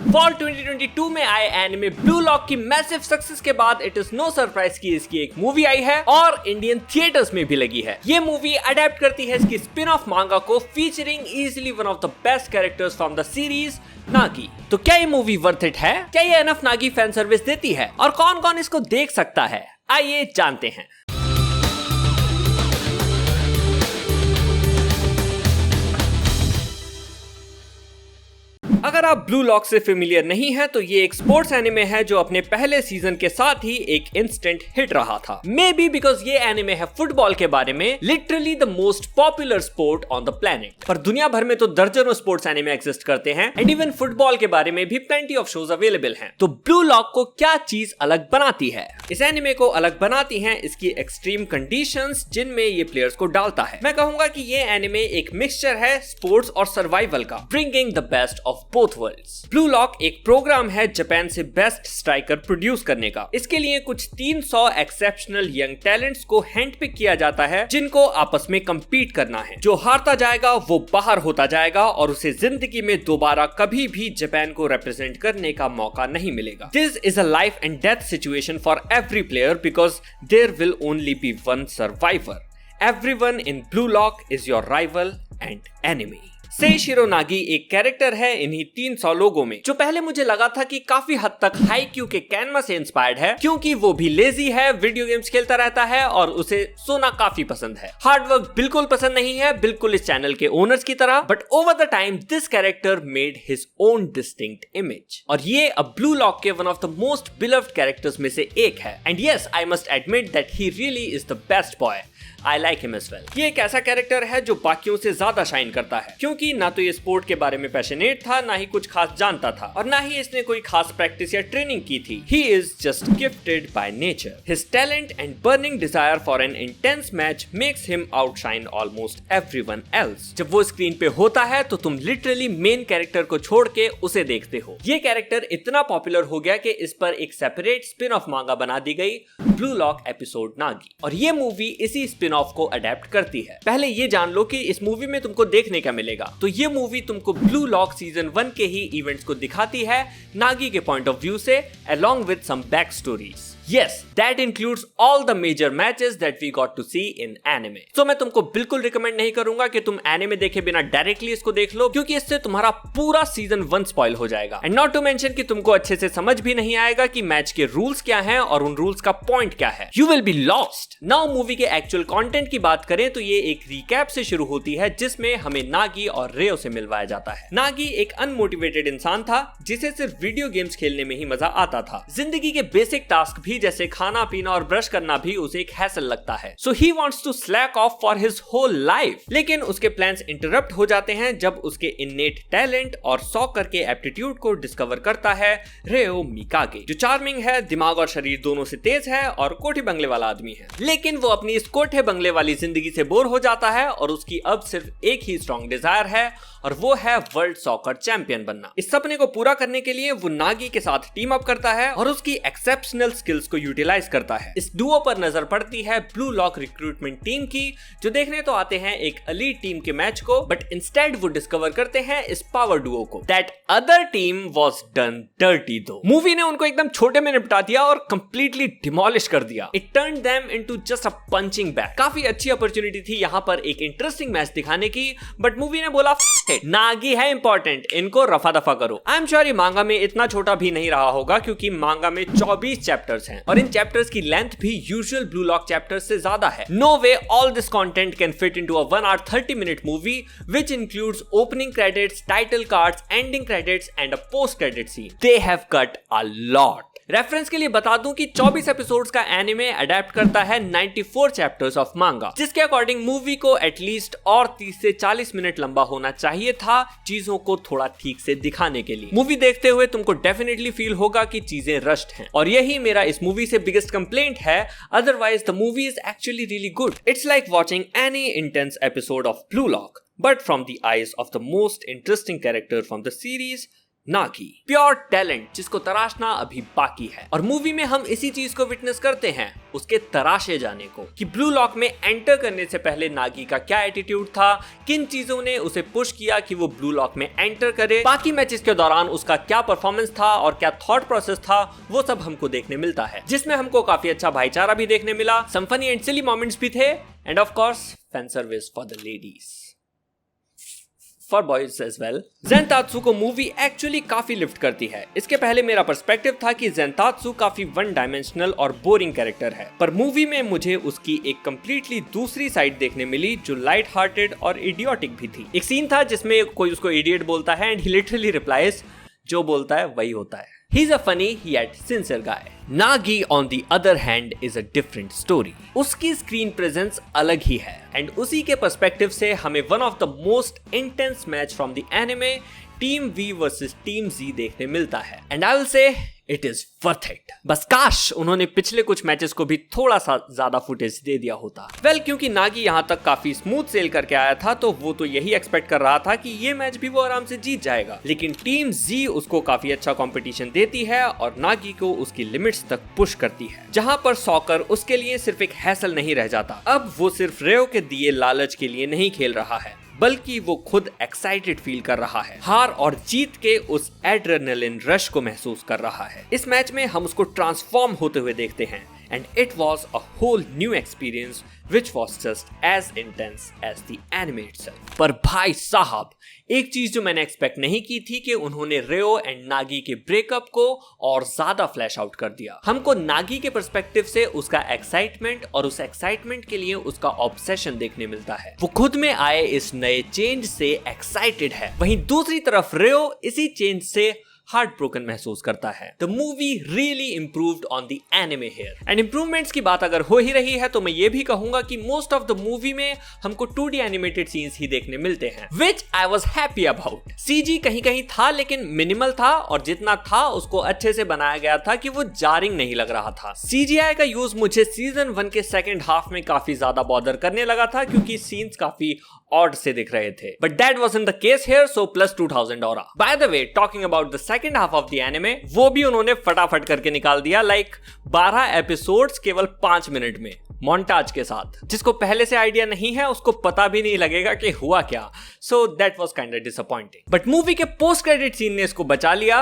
Fall 2022 में आए anime blue lock की मैसिव सक्सेस के बाद इट इज नो सरप्राइज कि इसकी एक मूवी आई है और इंडियन थिएटर्स में भी लगी है। ये मूवी अडेप्ट करती है इसकी स्पिन ऑफ मांगा को featuring easily one of the best characters from the series Nagi. तो क्या ये मूवी वर्थ इट है? क्या ये एनफ नागी फैन सर्विस देती है और कौन कौन इसको देख सकता है? आइए जानते हैं। अगर आप ब्लू लॉक से फेमिलियर नहीं है तो ये एक स्पोर्ट्स एनिमे है जो अपने पहले सीजन के साथ ही एक इंस्टेंट हिट रहा था। मे बी बिकॉज ये एनिमे है फुटबॉल के बारे में, literally the most popular sport on the planet. पर दुनिया भर में तो दर्जनों स्पोर्ट्स एनिमे एग्जिस्ट करते हैं एंड इवन फुटबॉल के बारे में भी प्लेंटी ऑफ शोज अवेलेबल हैं। तो ब्लू लॉक को क्या चीज अलग बनाती है? इस एनिमे को अलग बनाती हैं इसकी एक्सट्रीम कंडीशंस जिनमें ये प्लेयर्स को डालता है। मैं कहूंगा कि ये एनिमे एक मिक्सचर है स्पोर्ट्स और सर्वाइवल का, bringing the best of both worlds. Blue lock एक प्रोग्राम है जापान से बेस्ट स्ट्राइकर प्रोड्यूस करने का। इसके लिए कुछ 300 एक्सेप्शनल यंग टैलेंट्स को हैंडपिक किया जाता है जिनको आपस में कंपीट करना है। जो हारता जाएगा वो बाहर होता जाएगा और उसे जिंदगी में दोबारा कभी भी जापान को रिप्रेजेंट करने का मौका नहीं मिलेगा। This is a life and death situation for every player because there will only be one survivor. Everyone in Blue Lock is your rival and enemy. Seishiro Nagi एक कैरेक्टर है इन्हीं 300 लोगों में, जो पहले मुझे लगा था कि काफी हद तक हाईक्यू के कैनवा से इंस्पायर्ड है, क्योंकि वो भी लेजी है, वीडियो गेम्स खेलता रहता है और उसे सोना काफी पसंद है। हार्डवर्क बिल्कुल पसंद नहीं है, बिल्कुल इस चैनल के ओनर्स की तरह। But over the time this character made his own distinct image और ये अब ब्लू लॉक के one of the most beloved characters में से एक है। And yes, I must admit that he really is the best boy. I like him as well। ये एक ऐसा कैरेक्टर है जो बाकियों से ज्यादा शाइन करता है, क्योंकि ना तो ये स्पोर्ट के बारे में पैशनेट था, ना ही कुछ खास जानता था और ना ही इसने कोई खास प्रैक्टिस या ट्रेनिंग की थी। He is just gifted by nature। His talent and burning desire for an intense match makes him outshine almost everyone else। जब वो स्क्रीन पे होता है तो तुम लिटरली मेन कैरेक्टर को छोड़ के उसे देखते हो। ये कैरेक्टर इतना पॉपुलर हो गया कि इस पर एक सेपरेट स्पिन ऑफ मांगा बना दी गई, ब्लू लॉक एपिसोड नागी, और ये मूवी इसी स्पिन ऑफ को अडेप्ट करती है। पहले ये जान लो कि इस मूवी में तुमको देखने क्या मिलेगा। तो ये मूवी तुमको ब्लू लॉक सीजन 1 के ही इवेंट्स को दिखाती है नागी के पॉइंट ऑफ व्यू से, along with some backstories। Yes, that includes all the major matches that we got to see in anime। तो मैं तुमको बिल्कुल रिकमेंड नहीं करूंगा कि तुम एनिमे देखे बिना डायरेक्टली इसको देख लो, क्योंकि इससे तुम्हारा पूरा सीजन 1 स्पॉइल हो जाएगा। एंड नॉट टू मेंशन कि तुमको अच्छे से समझ भी नहीं आएगा कि मैच के रूल्स क्या हैं और उन रूल्स का पॉइंट क्या है। You will be lost. Now movie के एक्चुअल कंटेंट की बात करें तो ये एक रिकैप से शुरू होती है जिसमें हमें नागी और रेयो से मिलवाया जाता है। नागी एक अनमोटिवेटेड इंसान था जिसे सिर्फ वीडियो गेम्स खेलने में ही मजा आता था। जिंदगी के बेसिक टास्क भी जैसे खाना पीना और ब्रश करना भी उसे एक हैसल लगता है। So he wants to slack off for his whole life. लेकिन उसके प्लान्स इंटरप्ट हो जाते हैं जब उसके इन्नेट टैलेंट और सॉकर के एप्टीट्यूड को डिस्कवर करता है रेयो मिकागे, जो चार्मिंग है, दिमाग और शरीर दोनों से तेज है और कोठी बंगले वाला आदमी है। लेकिन वो अपनी इस कोठे बंगले वाली जिंदगी से बोर हो जाता है और उसकी अब सिर्फ एक ही स्ट्रॉन्ग डिजायर है और वो है वर्ल्ड सॉकर चैंपियन बनना। इस सपने को पूरा करने के लिए वो नागी के साथ टीम अप करता है और उसकी एक्सेप्शनल स्किल्स को यूटिलाइज करता है। इस डुओ पर नजर पड़ती है ब्लू लॉक रिक्रूटमेंट टीम की, जो देखने तो आते हैं एक एलीट टीम के मैच को, बट इंस्टेड वो डिस्कवर करते हैं इस पावर डुओ को। That other team was done dirty दो। मूवी ने उनको एकदम छोटे में निपटा दिया और कंप्लीटली डिमोलिश कर दिया। It turned them into just a punching bag. काफी अच्छी अपॉर्चुनिटी थी यहाँ पर एक इंटरेस्टिंग मैच दिखाने की, बट मूवी ने बोला नागी है इंपॉर्टेंट, इनको रफा दफा करो। आई एम श्योर ये मांगा में इतना छोटा भी नहीं रहा होगा, क्योंकि मांगा में 24 चैप्टर्स हैं और इन चैप्टर्स की लेंथ भी यूजुअल ब्लू लॉक चैप्टर्स से ज्यादा है। No way all this content can fit into a 1 hour 30 minute movie which includes opening credits, title cards, ending credits and a post credit scene. They have cut a lot. Reference के लिए बता दूं कि 24 episodes का anime adapt करता है 94 chapters of मांगा, जिसके अकॉर्डिंग मूवी को एटलीस्ट और 30 से 40 मिनट लंबा होना चाहिए था चीजों को थोड़ा ठीक से दिखाने के लिए। मूवी देखते हुए तुमको डेफिनेटली फील होगा कि चीजें रश्ड हैं और यही मेरा इस मूवी से बिगेस्ट कंप्लेंट है। Otherwise the movie is actually really good. It's like watching any intense episode of blue lock, but from the eyes of the most interesting character from the series, Nagi, pure talent जिसको तराशना अभी बाकी है। और movie में हम इसी चीज को विटनेस करते हैं, उसके तराशे जाने को, कि ब्लू लॉक में एंटर करने से पहले नागी का क्या एटीट्यूड था, किन चीजों ने उसे पुश किया कि वो ब्लू लॉक में एंटर करे, बाकी मैचेस के दौरान उसका क्या परफॉर्मेंस था और क्या थॉट प्रोसेस था, वो सब हमको देखने मिलता है, जिसमें हमको काफी अच्छा भाईचारा भी देखने मिला, some funny and silly moments भी थे, and of course fan service for the ladies, for boys as well. Zenitsu को मूवी एक्चुअली काफी लिफ्ट करती है। इसके पहले मेरा पर्सपेक्टिव था कि ज़ेनतात्सु काफी वन डायमेंशनल और बोरिंग कैरेक्टर है, पर मूवी में मुझे उसकी एक कंप्लीटली दूसरी साइड देखने मिली जो लाइट हार्टेड और इडियोटिक भी थी। एक सीन था जिसमें कोई उसको इडियट बोलता है एंड ही लिटरली रिप्लाइज, जो बोलता है वही होता है। He's a funny yet sincere guy. Nagi on the other hand is a different story. उसकी स्क्रीन प्रेजेंस अलग ही है एंड उसी के पर्सपेक्टिव से हमें one of the most intense match from the anime team V versus team G देखने मिलता है, and I will say it is worth it. बस काश उन्होंने पिछले कुछ मैचेस को भी थोड़ा सा ज्यादा फुटेज दे दिया होता। वेल, क्योंकि नागी यहाँ तक काफी स्मूथ सेल करके आया था तो वो तो यही एक्सपेक्ट कर रहा था कि ये मैच भी वो आराम से जीत जाएगा, लेकिन टीम जी उसको काफी अच्छा कंपटीशन देती है और नागी को उसकी लिमिट्स तक पुश करती है, जहाँ पर सॉकर उसके लिए सिर्फ एक हैसल नहीं रह जाता। अब वो सिर्फ रेयो के दिए लालच के लिए नहीं खेल रहा है, बल्कि वो खुद एक्साइटेड फील कर रहा है, हार और जीत के उस एड्रेनलिन रश को महसूस कर रहा है। इस मैच में हम उसको ट्रांसफॉर्म होते हुए देखते हैं and it was a whole new experience which was just as intense as the anime itself। पर भाई साहब, एक चीज जो मैंने एक्सपेक्ट नहीं की थी कि उन्होंने रेयो एंड नागी के ब्रेकअप को और ज्यादा फ्लैश आउट कर दिया। हमको नागी के पर्सपेक्टिव से उसका एक्साइटमेंट और उस एक्साइटमेंट के लिए उसका ऑब्सेशन देखने मिलता है। वो खुद में आए इस नए चेंज से एक्साइटेड है, वहीं दूसरी तरफ रेयो इसी चेंज से हार्ट ब्रोकन महसूस करता है। The movie really improved on the anime here. And improvements की बात अगर हो ही रही है तो मैं ये भी कहूंगा कि मोस्ट ऑफ द मूवी में हमको 2D एनिमेटेड सीन्स ही देखने मिलते हैं, which I was happy about. CG कहीं कहीं था लेकिन मिनिमल था, और जितना था उसको अच्छे से बनाया गया था कि वो जारिंग नहीं लग रहा था। CGI का यूज मुझे सीजन 1 के सेकेंड हाफ में काफी ज्यादा बॉदर करने लगा था, क्योंकि सीन्स काफी ऑड से दिख रहे थे, but that wasn't the case here, so plus 2000 aura. By the way, talking about the second half of the anime, वो भी उन्होंने फटाफट करके निकाल दिया, लाइक 12 एपिसोड्स केवल 5 मिनट में मोन्टाज के साथ। जिसको पहले से आइडिया नहीं है उसको पता भी नहीं लगेगा कि हुआ क्या, so that was kind of disappointing. But movie के पोस्ट क्रेडिट सीन ने इसको बचा लिया।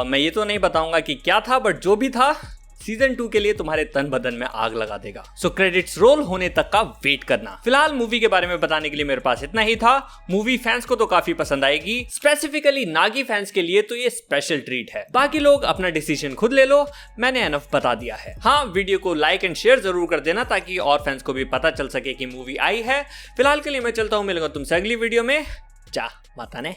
मैं ये तो नहीं बताऊंगा कि क्या था, बट जो भी था सीजन 2 के लिए तुम्हारे तन बदन में आग लगा देगा। सो क्रेडिट्स रोल होने तक का वेट करना। फिलहाल मूवी के बारे में बताने के लिए मेरे पास इतना ही था। मूवी फैंस को तो काफी पसंद आएगी, स्पेसिफिकली नागी फैंस के लिए तो ये स्पेशल ट्रीट है। बाकी लोग अपना डिसीजन खुद ले लो, मैंने एनफ बता दिया है। हाँ, वीडियो को लाइक एंड शेयर जरूर कर देना ताकि और फैंस को भी पता चल सके कि मूवी आई है। फिलहाल के लिए मैं चलता हूँ, मिलूंगा तुमसे अगली वीडियो में। जा माता ने।